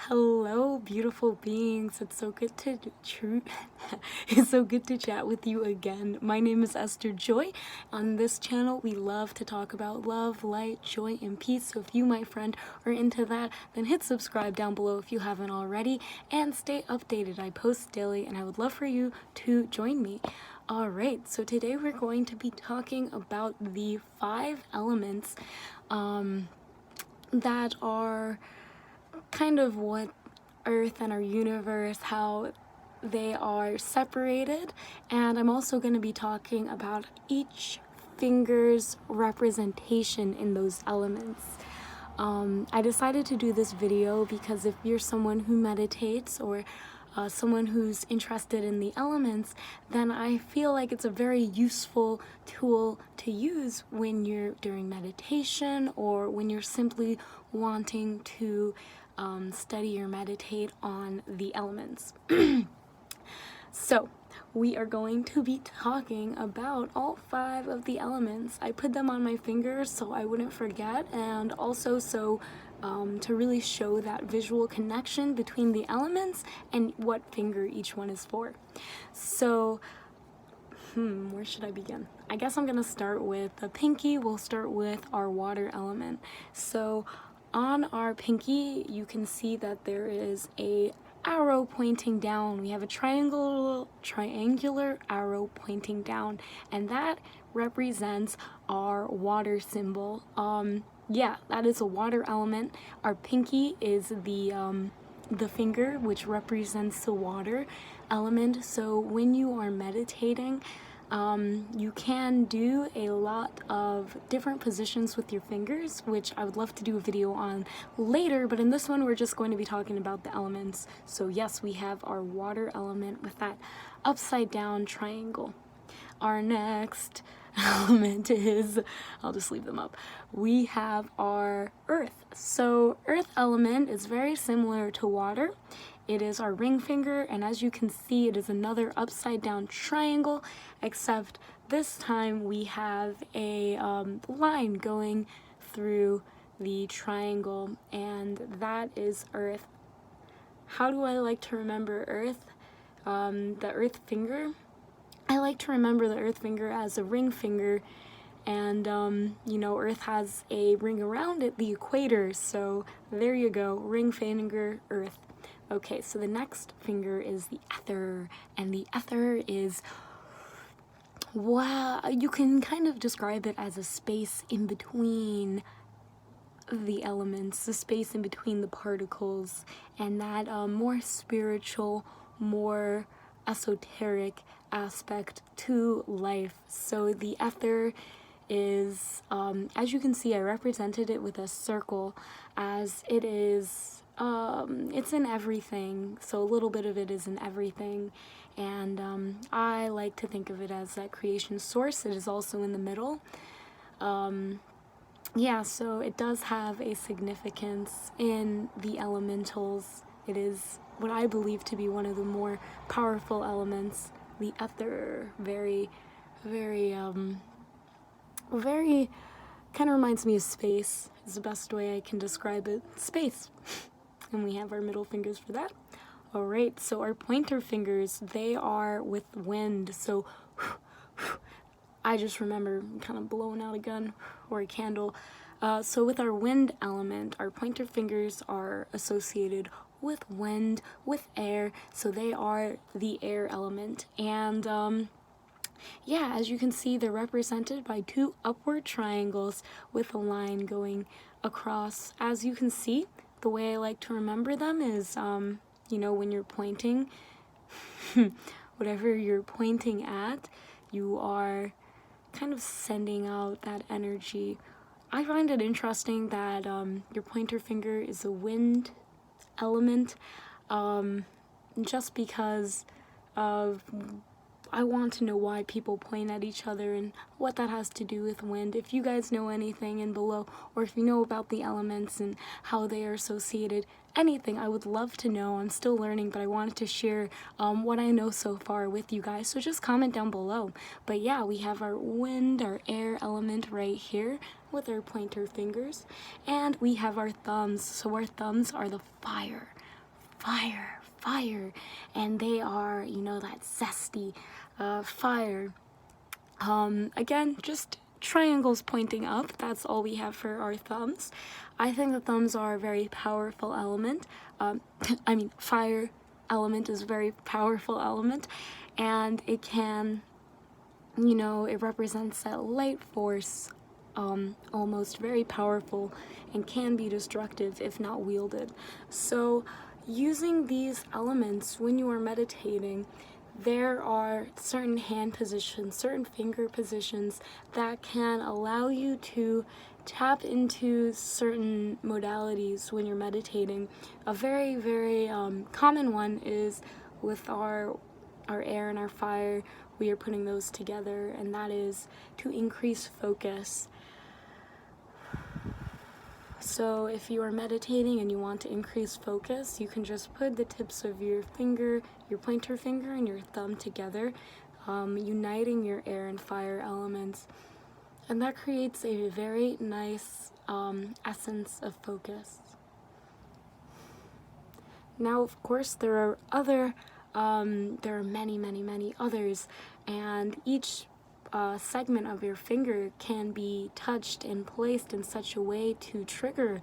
Hello, beautiful beings. It's so good to it's so good to chat with you again. My name is Esther Joy. On this channel, we love to talk about love, light, joy, and peace. So if you, my friend, are into that, then hit subscribe down below if you haven't already, and stay updated. I post daily, and I would love for you to join me. Alright, so today we're going to be talking about the 5 elements that are kind of what Earth and our universe, how they are separated, and I'm also going to be talking about each finger's representation in those elements. I decided to do this video because if you're someone who meditates or someone who's interested in the elements, then I feel like it's a very useful tool to use when you're during meditation or when you're simply wanting to study or meditate on the elements. So we are going to be talking about all 5 of the elements. I put them on my fingers so I wouldn't forget, and also so to really show that visual connection between the elements and what finger each one is for. So where should I begin? I guess I'm gonna start with the pinky. We'll start with our water element. So on our pinky, you can see that there is a arrow pointing down. We have a triangular arrow pointing down, and that represents our water symbol. Yeah, that is a water element. Our pinky is the finger, which represents the water element. So when you are meditating, you can do a lot of different positions with your fingers, which I would love to do a video on later, but in this one we're just going to be talking about the elements. So yes, we have our water element with that upside down triangle. Our next element is, I'll just leave them up, we have our earth. So earth element is very similar to water. It is our ring finger, and as you can see, it is another upside down triangle, except this time we have a line going through the triangle, and that is earth. How do I like to remember earth? The earth finger? I like to remember the earth finger as a ring finger, and you know, earth has a ring around it, the equator, so there you go, ring finger, earth. Okay, so the next finger is the ether, and the ether is, wow, you can kind of describe it as a space in between the elements, the space in between the particles, and that more spiritual, more esoteric aspect to life. So the ether is, as you can see, I represented it with a circle, as it is, it's in everything, so a little bit of it is in everything, and I like to think of it as that creation source. It is also in the middle. Yeah, so it does have a significance in the elementals. It is what I believe to be one of the more powerful elements. The ether, very kind of reminds me of space, is the best way I can describe it. Space. And we have our middle fingers for that. Alright, so our pointer fingers, they are with wind. So I just remember kind of blowing out a gun or a candle. So with our wind element, our pointer fingers are associated with wind, with air, so they are the air element. And yeah, as you can see, they're represented by 2 upward triangles with a line going across. As you can see, the way I like to remember them is, you know, when you're pointing, whatever you're pointing at, you are kind of sending out that energy. I find it interesting that your pointer finger is a wind element, just because of, I want to know why people point at each other and what that has to do with wind. If you guys know anything in below, or if you know about the elements and how they are associated, anything, I would love to know. I'm still learning, but I wanted to share what I know so far with you guys, so just comment down below. But yeah, we have our wind, our air element right here with our pointer fingers, and we have our thumbs. So our thumbs are the fire fire, fire, and they are, you know, that zesty fire. Again, just triangles pointing up. That's all we have for our thumbs. I think the thumbs are a very powerful element. I mean, fire element is a very powerful element, and it can, you know, it represents that light force, almost very powerful, and can be destructive if not wielded. So using these elements when you are meditating, there are certain hand positions, certain finger positions that can allow you to tap into certain modalities when you're meditating. A very, very common one is with our air and our fire. We are putting those together, and that is to increase focus. So if you are meditating and you want to increase focus, you can just put the tips of your finger, your pointer finger and your thumb together, uniting your air and fire elements. And that creates a very nice essence of focus. Now, of course, there are many, many, many others, and each segment of your finger can be touched and placed in such a way to trigger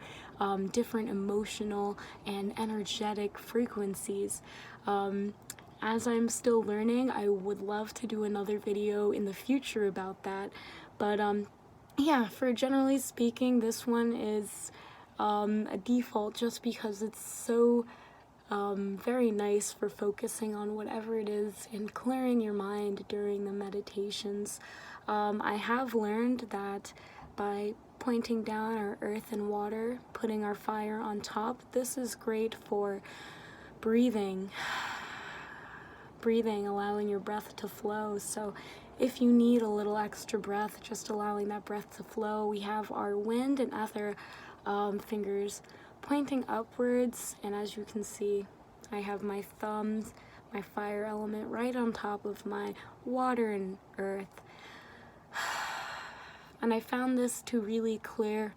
different emotional and energetic frequencies. As I'm still learning, I would love to do another video in the future about that, but yeah, for generally speaking, this one is a default just because it's so very nice for focusing on whatever it is and clearing your mind during the meditations. I have learned that by pointing down our earth and water, putting our fire on top, this is great for breathing, allowing your breath to flow. So if you need a little extra breath, just allowing that breath to flow, we have our wind and other fingers pointing upwards, and as you can see, I have my thumbs, my fire element right on top of my water and earth. And I found this to really clear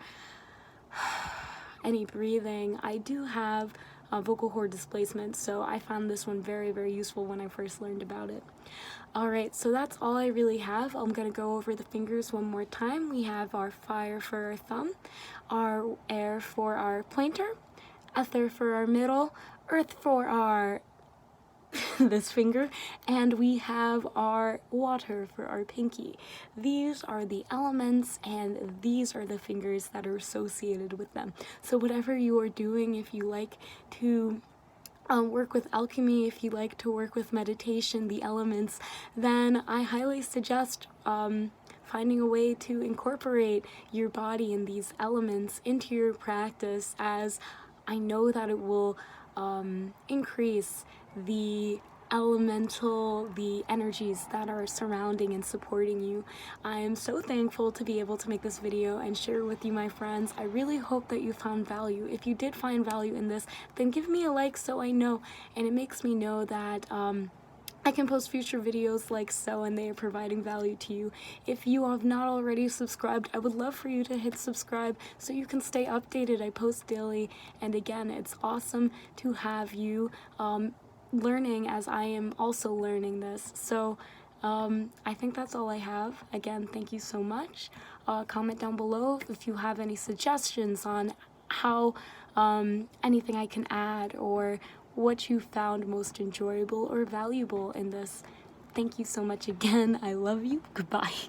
any breathing. I do have vocal cord displacement, so I found this one very, very useful when I first learned about it. Alright, so that's all I really have. I'm going to go over the fingers one more time. We have our fire for our thumb, our air for our pointer, ether for our middle, earth for our this finger, and we have our water for our pinky. These are the elements, and these are the fingers that are associated with them. So whatever you are doing, if you like to work with alchemy, if you like to work with meditation, the elements, then I highly suggest finding a way to incorporate your body and these elements into your practice, as I know that it will increase the the energies that are surrounding and supporting you. I am so thankful to be able to make this video and share with you, my friends. I really hope that you found value. If you did find value in this, then give me a like so I know, and it makes me know that I can post future videos like so, and they are providing value to you. If you have not already subscribed, I would love for you to hit subscribe so you can stay updated. I post daily, and again, it's awesome to have you learning as I am also learning this. So I think that's all I have. Again, thank you so much. Comment down below if you have any suggestions on how anything I can add, or what you found most enjoyable or valuable in this. Thank you so much again. I love you. Goodbye.